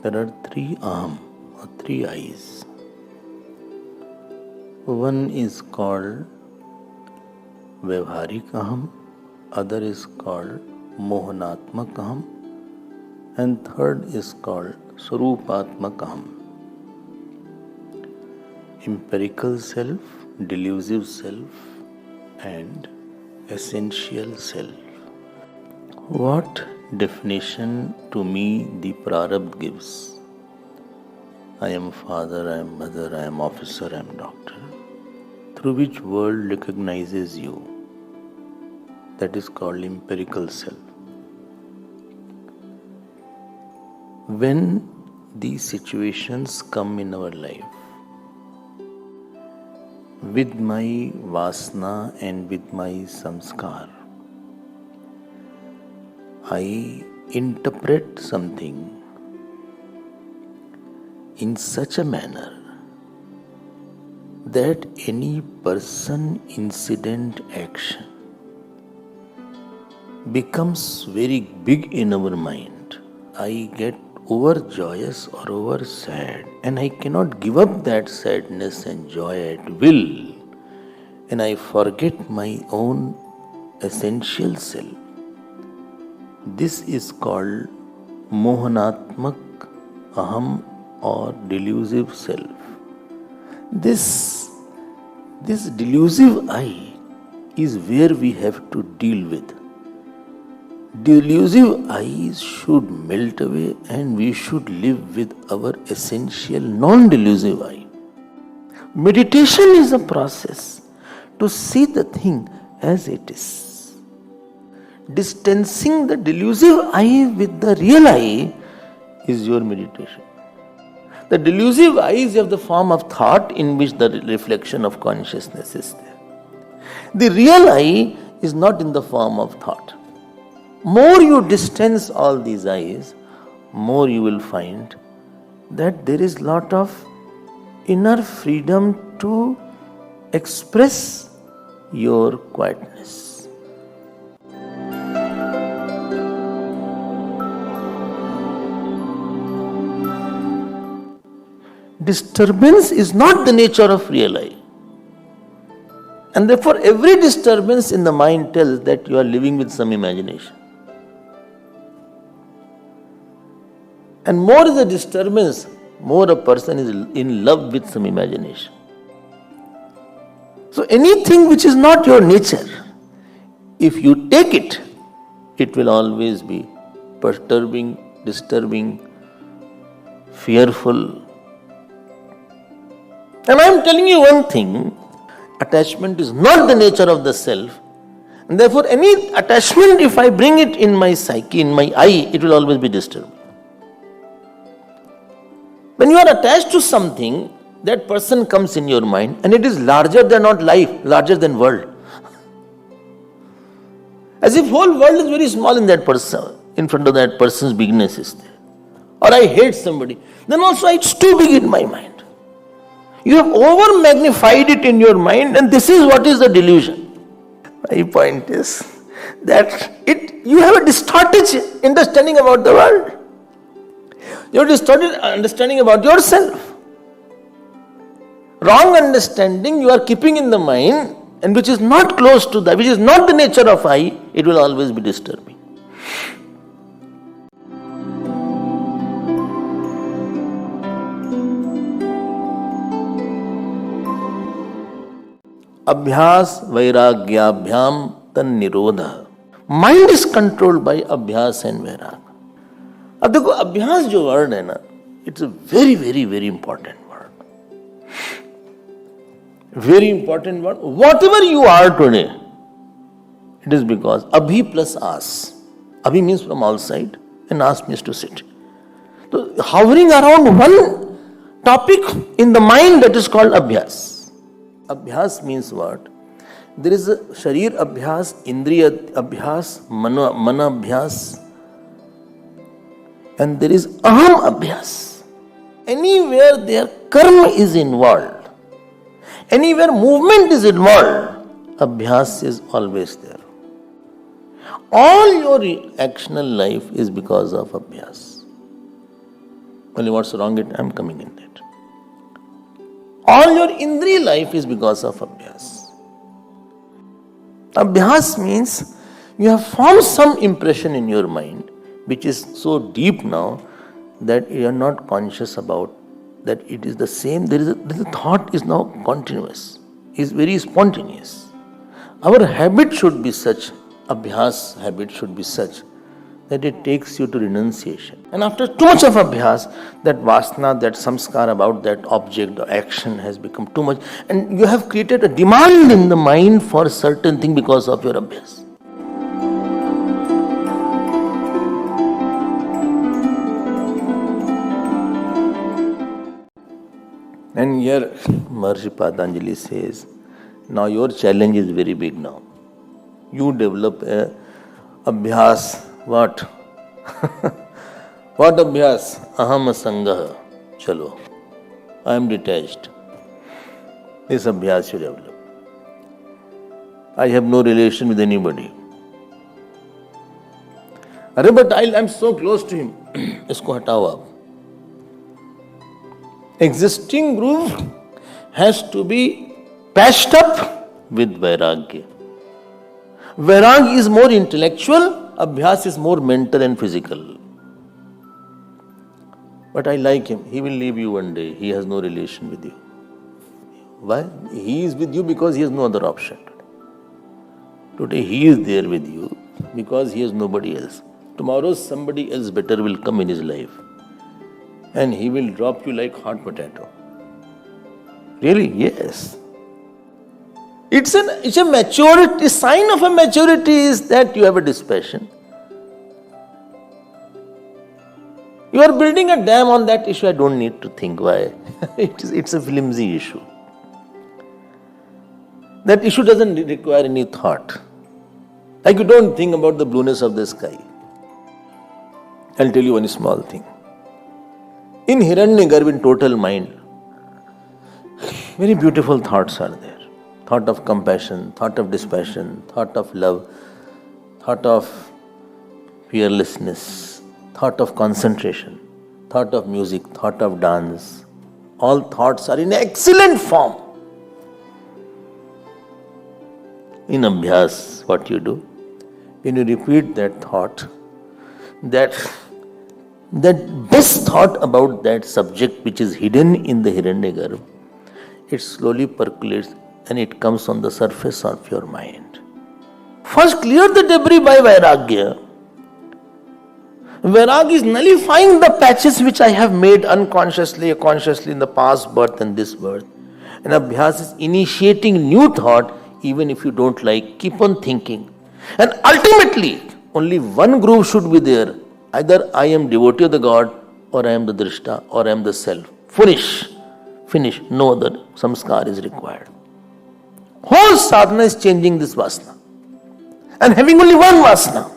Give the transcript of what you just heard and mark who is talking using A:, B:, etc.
A: There are three aham or three I's. One is called Vyavharik aham, other is called Mohanatmak aham, and third is called Swarupatmak aham. Empirical self, delusive self, and essential self. What definition to me the Prarabdha gives? I am father, I am mother, I am officer, I am doctor. Through which world recognizes you? That is called empirical self. When these situations come in our life, with my vasana and with my samskar, I interpret something in such a manner that any person, incident, action becomes very big in our mind. I get overjoyous or over sad, and I cannot give up that sadness and joy at will, and I forget my own essential self. This is called Mohanatmak aham or delusive self. This delusive I is where we have to deal with. Delusive I should melt away and we should live with our essential non-delusive I. Meditation is a process to see the thing as it is. Distancing the delusive I with the real I is your meditation. The delusive I is of the form of thought in which the reflection of consciousness is there. The real I is not in the form of thought. More you distance all these I's, more you will find that there is lot of inner freedom to express your quietness. Disturbance is not the nature of real I. And therefore every disturbance in the mind tells that you are living with some imagination. And more is the disturbance, more a person is in love with some imagination. So anything which is not your nature, if you take it, it will always be perturbing, disturbing, fearful. And I am telling you one thing, attachment is not the nature of the self, and therefore any attachment, if I bring it in my psyche, in my I, it will always be disturbed. When you are attached to something, that person comes in your mind and it is larger than not life, larger than world. As if whole world is very small in that person, in front of that person's bigness is there. Or I hate somebody, then also it's too big in my mind. You have over magnified it in your mind, and this is what is the delusion. My point is that you have a distorted understanding about the world. You have a distorted understanding about yourself. Wrong understanding you are keeping in the mind, and which is not close to that, which is not the nature of I, it will always be disturbing. Abhyas vairagyabhyam tan nirodha. Mind is controlled by abhyas and vairag. अब देखो अभ्यास जो word है ना, it's a very very very important word. Very important word. Whatever you are today, it is because abhi plus as. Abhi means from outside and as means to sit. So hovering around one topic in the mind, that is called abhyas. Abhyas means what? There is a sharir abhyas, indriya abhyas, mana abhyas, and there is aham abhyas. Anywhere there karma is involved, anywhere movement is involved, abhyas is always there. All your actional life is because of abhyas. Only what's wrong, I'm coming in that. All your indriya life is because of abhyas. Abhyas means you have formed some impression in your mind which is so deep now that you are not conscious about that it is the same. The thought is now continuous, is very spontaneous. Our habit should be such, abhyas habit should be such that it takes you to renunciation. And after too much of abhyas, that vasana, that samskar about that object or action has become too much, and you have created a demand in the mind for certain thing because of your abhyas. And here Maharishi Patanjali says, now your challenge is very big now. You develop a abhyas. What? What abhyas? Aham asangah. Chalo. I am detached. This abhyas you develop. I have no relation with anybody. Arre, but I am so close to him. Isko hatao aap. Existing groove has to be patched up with vairagya. Vairagya is more intellectual, abhyas is more mental and physical. But I like him. He will leave you one day. He has no relation with you. Why? He is with you because he has no other option. Today he is there with you because he has nobody else. Tomorrow somebody else better will come in his life. And he will drop you like hot potato. Really? Yes. It's a maturity. Sign of a maturity is that you have a dispassion. You are building a dam on that issue. I don't need to think why. It's a flimsy issue. That issue doesn't require any thought. Like you don't think about the blueness of the sky. I'll tell you one small thing. In Hiranyagarbha, in total mind, very beautiful thoughts are there. Thought of compassion, thought of dispassion, thought of love, thought of fearlessness, thought of concentration, thought of music, thought of dance. All thoughts are in excellent form. In abhyas, what you do? When you repeat that thought, that best thought about that subject which is hidden in the Hiranyagarbha, it slowly percolates and it comes on the surface of your mind. First clear the debris by vairagya. Vairagya is nullifying the patches which I have made unconsciously or consciously in the past birth and this birth. And abhyas is initiating new thought even if you don't like, keep on thinking. And ultimately, only one groove should be there. Either I am devotee of the God, or I am the drishta, or I am the self. Finish. No other samskar is required. Whole sadhana is changing this vasana. And having only one vasana.